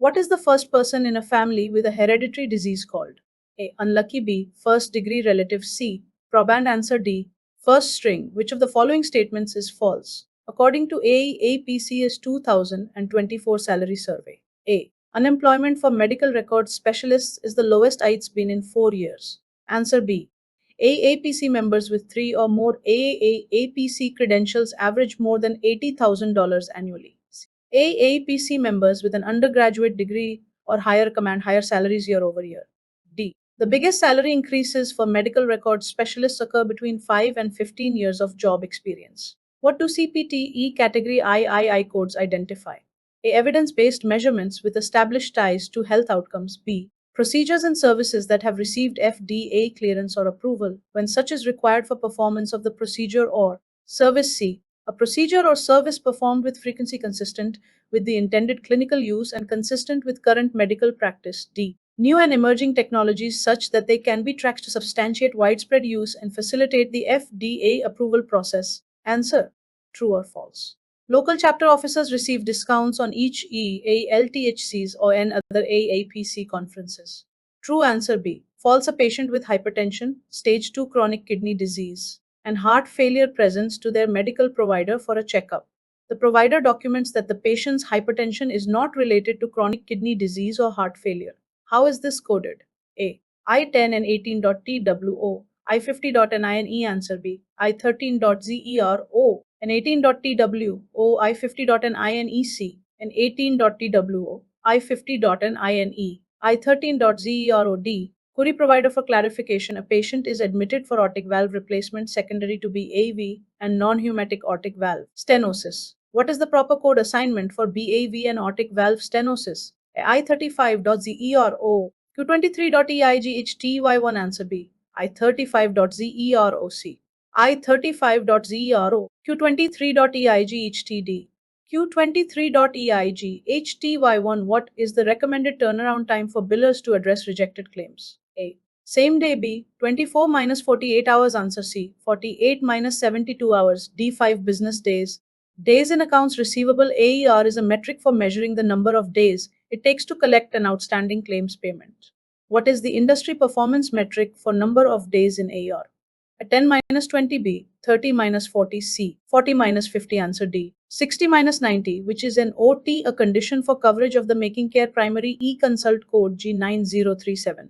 What is the first person in a family with a hereditary disease called? A. Unlucky. B. First degree relative. C. Proband answer. D. First string. Which of the following statements is false? According to AAPC's 2024 salary survey. A. Unemployment for medical records specialists is the lowest it's been in 4 years. Answer B. AAPC members with three or more AAPC credentials average more than $80,000 annually. AAPC members with an undergraduate degree or higher command higher salaries year over year. D. The biggest salary increases for medical records specialists occur between 5 and 15 years of job experience. What do CPTE category III codes identify? A. Evidence based measurements with established ties to health outcomes. B. Procedures and services that have received FDA clearance or approval when such is required for performance of the procedure or service. C. A procedure or service performed with frequency consistent with the intended clinical use and consistent with current medical practice. D. New and emerging technologies such that they can be tracked to substantiate widespread use and facilitate the FDA approval process. Answer. True or false? Local chapter officers receive discounts on each EALTHCs or N other AAPC conferences. True answer B. False. A patient with hypertension, stage 2 chronic kidney disease, and heart failure presents to their medical provider for a checkup. The provider documents that the patient's hypertension is not related to chronic kidney disease or heart failure. How is this coded? A. I10 and 18.TWO, I50.NINE answer B. I13.ZERO and 18.TWO, I50.NINEC and 18.TWO, I50.NINE, I13.ZEROD. Query provider for clarification. A patient is admitted for aortic valve replacement secondary to BAV and non-hematic aortic valve stenosis. What is the proper code assignment for BAV and aortic valve stenosis? I35.ZERO, Q23.EIGHTY1 answer B. I35.ZEROC, I35.ZERO, Q23.EIGHTD, Q23.EIGHTY1. What is the recommended turnaround time for billers to address rejected claims? A. Same day. B. 24 minus 48 hours answer. C. 48 minus 72 hours. D. 5 business days. Days in accounts receivable. AER is a metric for measuring the number of days it takes to collect an outstanding claims payment. What is the industry performance metric for number of days in AER? A 10 minus 20. B. 30 minus 40. C. 40 minus 50 answer. D. 60 minus 90, which is an OT, a condition for coverage of the Making Care Primary e-consult code G9037.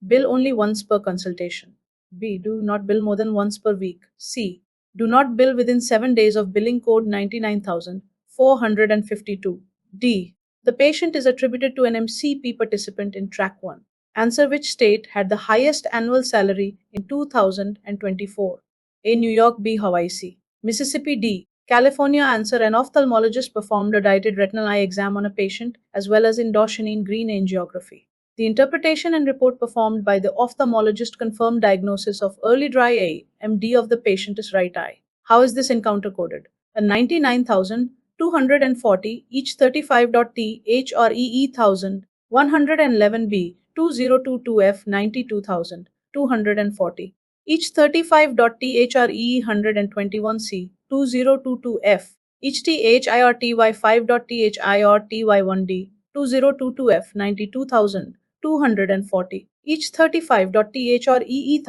Bill only once per consultation. B. Do not bill more than once per week. C. Do not bill within 7 days of billing code 99,452. D. The patient is attributed to an MCP participant in track 1. Answer. Which state had the highest annual salary in 2024? A. New York. B. Hawaii. C. Mississippi. D. California. Answer. An ophthalmologist performed a dilated retinal eye exam on a patient as well as indocyanine green angiography. The interpretation and report performed by the ophthalmologist confirmed diagnosis of early dry eye (MD) of the patient's right eye. How is this encounter coded? A 99,240 each 35.T HREE 1111B 2022F 92,240 each 35.T HREE 121C 2022F each THIRTY 5.THIRTY1D 2022F 92,240 each 35.THREE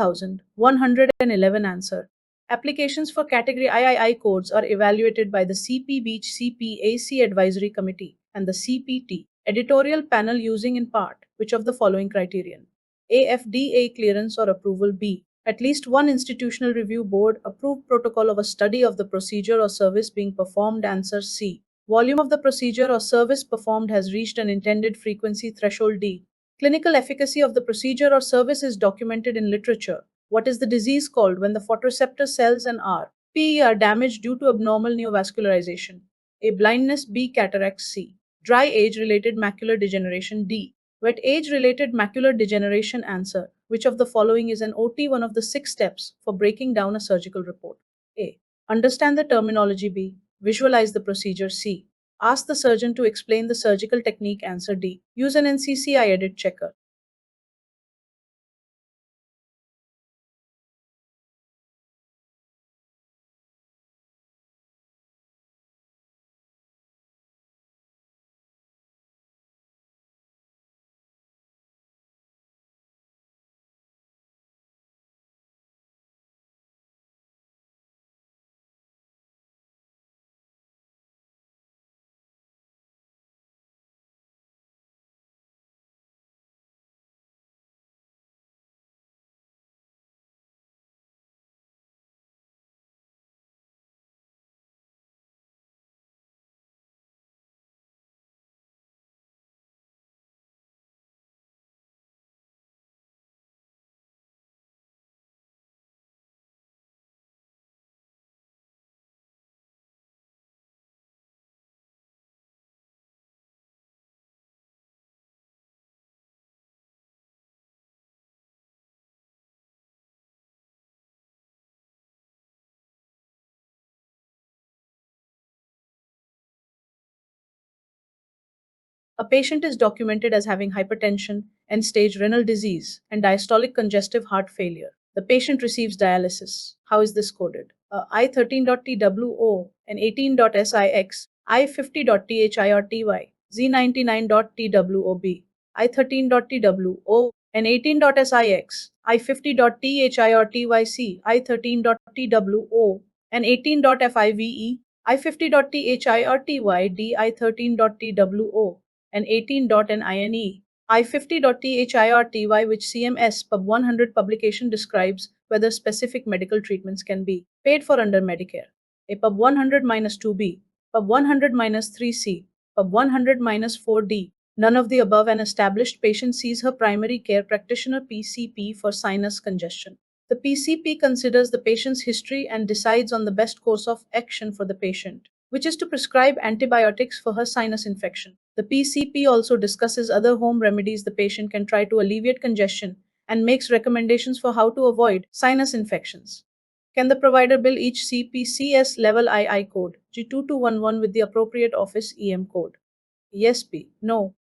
1111 answer. Applications for category III codes are evaluated by the CP-BEACH CPAC Advisory Committee and the CPT editorial panel using in part which of the following criterion? A. FDA clearance or approval. B. At least one institutional review board approved protocol of a study of the procedure or service being performed. Answer. C. Volume of the procedure or service performed has reached an intended frequency threshold. D. Clinical efficacy of the procedure or service is documented in literature. What is the disease called when the photoreceptor cells and RPE are damaged due to abnormal neovascularization? A. Blindness. B. Cataracts. C. Dry age-related macular degeneration. D. Wet age-related macular degeneration. Answer. Which of the following is an OT? One of the 6 steps for breaking down a surgical report. A. Understand the terminology. B. Visualize the procedure. C. Ask the surgeon to explain the surgical technique. Answer. D. Use an NCCI edit checker. A patient is documented as having hypertension, end-stage renal disease, and diastolic congestive heart failure. The patient receives dialysis. How is this coded? I13.TWO and 18.SIX, I50.THIRTY, Z99.TWOB, I13.TWO and 18.SIX, I50.THIRTYC, I13.TWO and 18.FIVE, I50.THIRTY, DI13.TWO and 18.NINE, I50.THIRTY, which CMS Pub 100 publication describes whether specific medical treatments can be paid for under Medicare. A Pub 100-2B, Pub 100-3C, Pub 100-4D. None of the above. An established patient sees her primary care practitioner PCP for sinus congestion. The PCP considers the patient's history and decides on the best course of action for the patient, which is to prescribe antibiotics for her sinus infection. The PCP also discusses other home remedies the patient can try to alleviate congestion and makes recommendations for how to avoid sinus infections. Can the provider bill each CPCS level II code G2211 with the appropriate office EM code? Yes, B. No.